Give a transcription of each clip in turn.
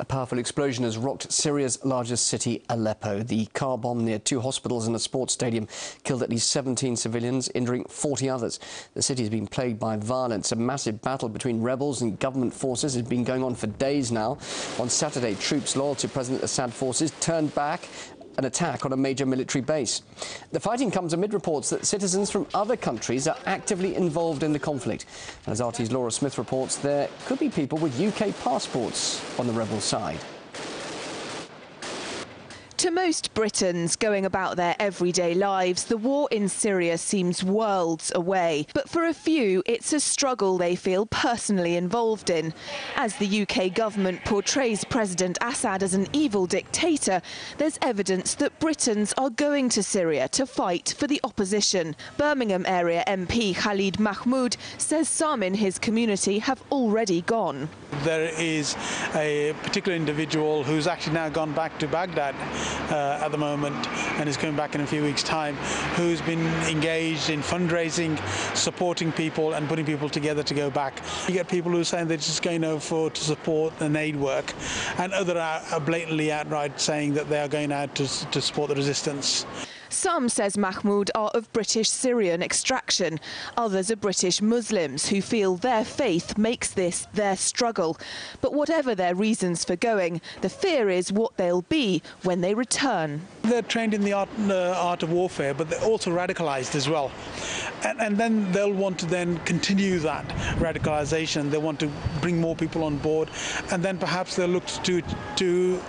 A powerful explosion has rocked Syria's largest city, Aleppo. The car bomb near 2 hospitals and a sports stadium killed at least 17 civilians, injuring 40 others. The city has been plagued by violence. A massive battle between rebels and government forces has been going on for days now. On Saturday, troops loyal to President Assad forces turned back an attack on a major military base. The fighting comes amid reports that citizens from other countries are actively involved in the conflict. And as RT's Laura Smith reports, there could be people with UK passports on the rebel side. To most Britons going about their everyday lives, the war in Syria seems worlds away. But for a few, it's a struggle they feel personally involved in. As the UK government portrays President Assad as an evil dictator, there's evidence that Britons are going to Syria to fight for the opposition. Birmingham area MP Khalid Mahmoud says some in his community have already gone. There is a particular individual who's actually now gone back to Baghdad at the moment and is coming back in a few weeks' time, who's been engaged in fundraising, supporting people and putting people together to go back. You get people who are saying they're just going over to support an aid work, and others are blatantly outright saying that they are going out to support the resistance. Some, says Mahmoud, are of British Syrian extraction. Others are British Muslims who feel their faith makes this their struggle. But whatever their reasons for going, the fear is what they'll be when they return. They're trained in the art of warfare, but they're also radicalised as well. And then they'll want to then continue that radicalisation. They want to bring more people on board, and then perhaps they'll look to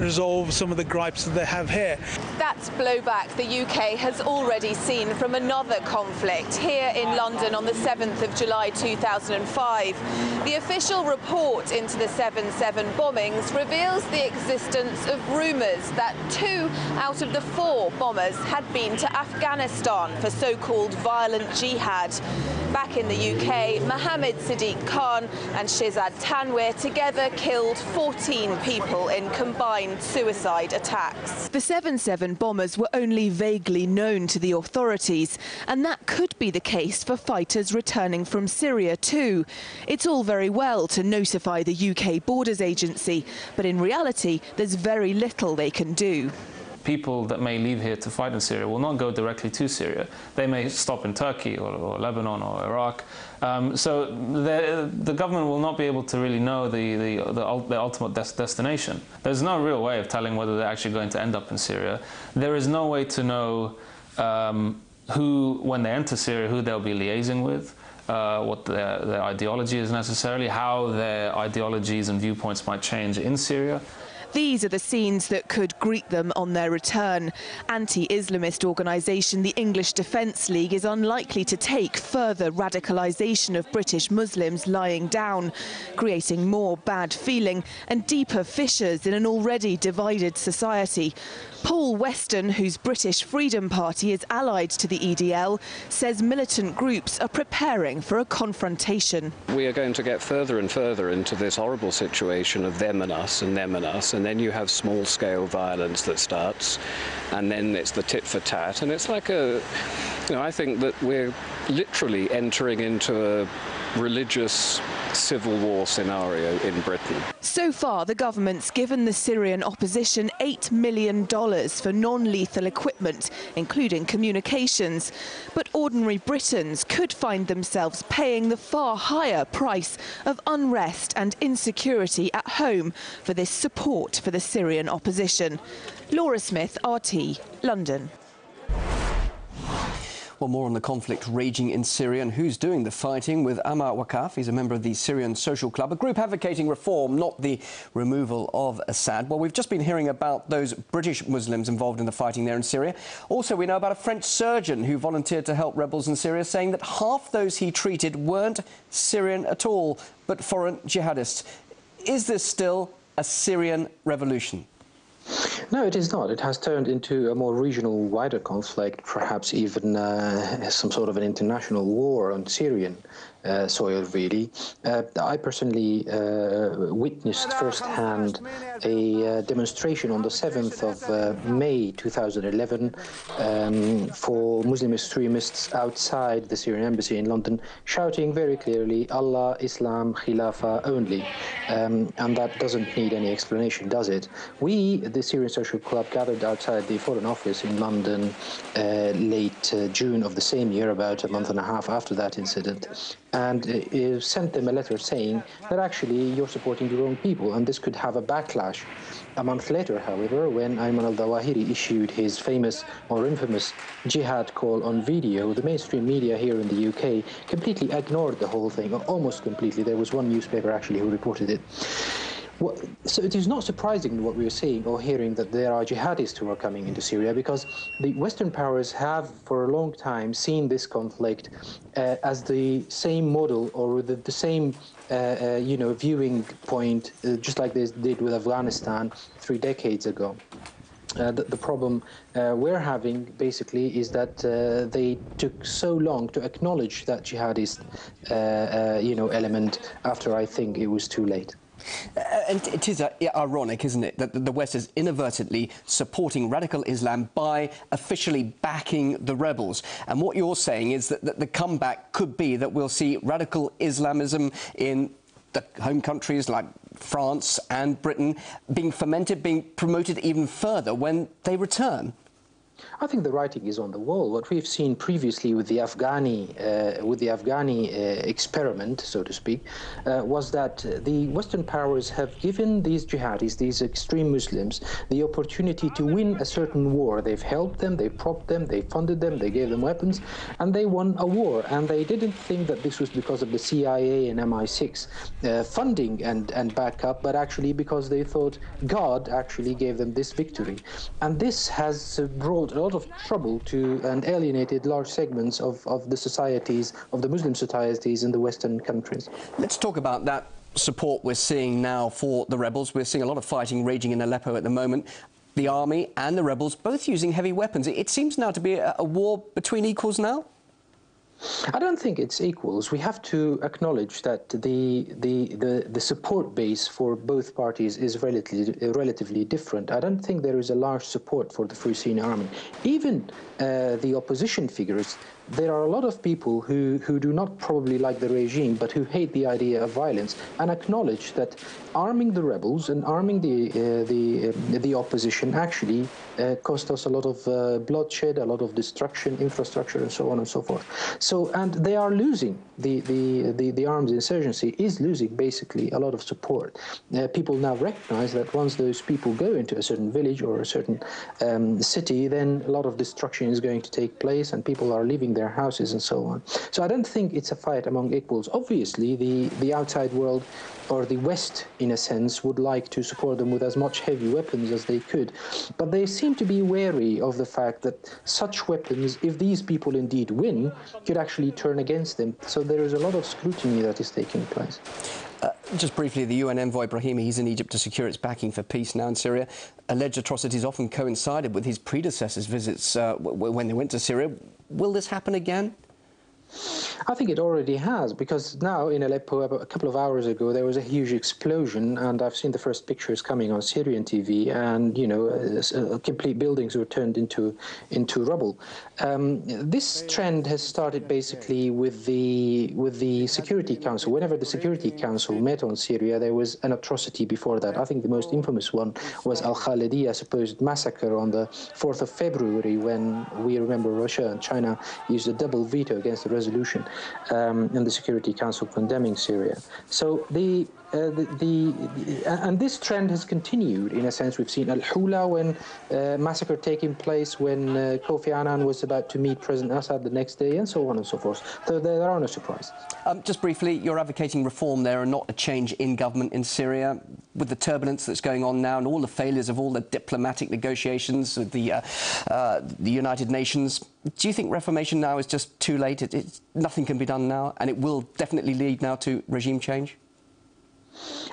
resolve some of the gripes that they have here. That's blowback the UK has already seen from another conflict here in London on the 7th of July 2005. The official report into the 7/7 bombings reveals the existence of rumours that 2 out of the 4 bombers had been to Afghanistan for so-called violent jihad. Back in the UK, Mohammed Sadiq Khan and Shihzad Tanweer together killed 14 people in combined suicide attacks. The 7/7 bombers were only vaguely known to the authorities, and that could be the case for fighters returning from Syria too. It's all very well to notify the UK Borders Agency, but in reality, there's very little they can do. People that may leave here to fight in Syria will not go directly to Syria. They may stop in Turkey or Lebanon or Iraq. So the government will not be able to really know the ultimate destination. There's no real way of telling whether they're actually going to end up in Syria. There is no way to know who, when they enter Syria, who they'll be liaising with, what their ideology is necessarily, how their ideologies and viewpoints might change in Syria. These are the scenes that could greet them on their return. Anti-Islamist organisation the English Defence League is unlikely to take further radicalisation of British Muslims lying down, creating more bad feeling and deeper fissures in an already divided society. Paul Weston, whose British Freedom Party is allied to the EDL, says militant groups are preparing for a confrontation. We are going to get further and further into this horrible situation of them and us and them and us, and then you have small-scale violence that starts, and then it's the tit for tat, and it's like I think that we're literally entering into a religious civil war scenario in Britain. So far, the government's given the Syrian opposition $8 million for non-lethal equipment, including communications. But ordinary Britons could find themselves paying the far higher price of unrest and insecurity at home for this support for the Syrian opposition. Laura Smith, RT, London. Well, more on the conflict raging in Syria and who's doing the fighting with Ammar Waqqaf. He's a member of the Syrian Social Club, a group advocating reform, not the removal of Assad. Well, we've just been hearing about those British Muslims involved in the fighting there in Syria. Also, we know about a French surgeon who volunteered to help rebels in Syria, saying that half those he treated weren't Syrian at all, but foreign jihadists. Is this still a Syrian revolution? No, it is not. It has turned into a more regional, wider conflict, perhaps even some sort of an international war on Syrian soil, really. I personally witnessed firsthand a demonstration on the 7th of May 2011 for Muslim extremists outside the Syrian embassy in London, shouting very clearly, Allah, Islam, Khilafah only. And that doesn't need any explanation, does it? We, the Syrian Social Club, gathered outside the Foreign Office in London late June of the same year, about a month and a half after that incident, and sent them a letter saying that actually you're supporting the wrong people and this could have a backlash. A month later, however, when Ayman al-Zawahiri issued his famous or infamous jihad call on video, the mainstream media here in the UK completely ignored the whole thing, almost completely. There was one newspaper actually who reported it. So it is not surprising what we are seeing or hearing that there are jihadists who are coming into Syria, because the Western powers have for a long time seen this conflict as the same model or the same viewing point, just like they did with Afghanistan 3 decades ago. The problem we're having basically is that they took so long to acknowledge that jihadist element after I think it was too late. And it is ironic, isn't it, that the West is inadvertently supporting radical Islam by officially backing the rebels. And what you're saying is that the comeback could be that we'll see radical Islamism in the home countries like France and Britain being fomented, being promoted even further when they return. I think the writing is on the wall. What we've seen previously with the Afghani experiment, so to speak, was that the Western powers have given these jihadis, these extreme Muslims, the opportunity to win a certain war. They've helped them, they propped them, they funded them, they gave them weapons, and they won a war. And they didn't think that this was because of the CIA and MI6 funding and backup, but actually because they thought God actually gave them this victory. And this has brought a lot of trouble to and alienated large segments of the societies, of the Muslim societies in the Western countries. Let's talk about that support we're seeing now for the rebels. We're seeing a lot of fighting raging in Aleppo at the moment. The army and the rebels both using heavy weapons. It seems now to be a war between equals now. I don't think it's equals. We have to acknowledge that the support base for both parties is relatively different. I don't think there is a large support for the Free Syrian Army. Even the opposition figures, there are a lot of people who do not probably like the regime, but who hate the idea of violence and acknowledge that arming the rebels and arming the opposition actually cost us a lot of bloodshed, a lot of destruction, infrastructure, and so on and so forth. So, and they are losing, the armed insurgency is losing basically a lot of support. People now recognize that once those people go into a certain village or a certain city, then a lot of destruction is going to take place and people are leaving their houses and so on. So I don't think it's a fight among equals. Obviously, the outside world or the West, in a sense, would like to support them with as much heavy weapons as they could. But they seem to be wary of the fact that such weapons, if these people indeed win, could actually turn against them. So there is a lot of scrutiny that is taking place. Just briefly, the UN envoy Brahimi, he's in Egypt to secure its backing for peace now in Syria. Alleged atrocities often coincided with his predecessors' visits when they went to Syria. Will this happen again? I think it already has, because now in Aleppo, about a couple of hours ago, there was a huge explosion, and I've seen the first pictures coming on Syrian TV, and, you know, complete buildings were turned into rubble. This trend has started basically with the Security Council. Whenever the Security Council met on Syria, there was an atrocity before that. I think the most infamous one was Al-Khalidiyya supposed massacre on the 4th of February, when we remember Russia and China used a double veto against the resolution in the Security Council condemning Syria. So and this trend has continued in a sense. We've seen Al-Hula when massacre taking place when Kofi Annan was about to meet President Assad the next day, and so on and so forth. So there are no surprises. Just briefly, you're advocating reform there and not a change in government in Syria. With the turbulence that's going on now and all the failures of all the diplomatic negotiations with the United Nations, do you think reformation now is just too late? Nothing can be done now, and it will definitely lead now to regime change?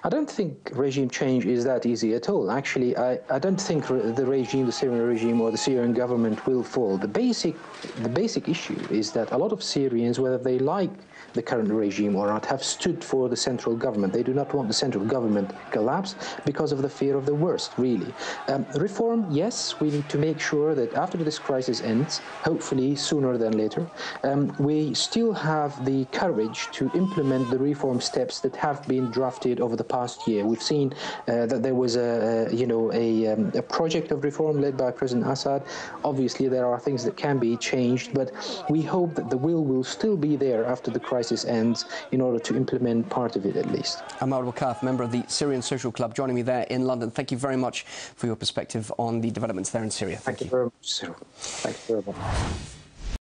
I don't think regime change is that easy at all. Actually, I don't think the Syrian regime or the Syrian government will fall. The basic issue is that a lot of Syrians, whether they like the current regime or not, have stood for the central government. They do not want the central government collapse because of the fear of the worst, really. Reform, yes, we need to make sure that after this crisis ends, hopefully sooner than later, we still have the courage to implement the reform steps that have been drafted over the past year. We've seen that there was a project of reform led by President Assad. Obviously, there are things that can be changed, but we hope that the will still be there after the crisis ends in order to implement part of it at least. Ammar Waqqaf, member of the Syrian Social Club, joining me there in London. Thank you very much for your perspective on the developments there in Syria. Thank you very much, sir. Thank you very much.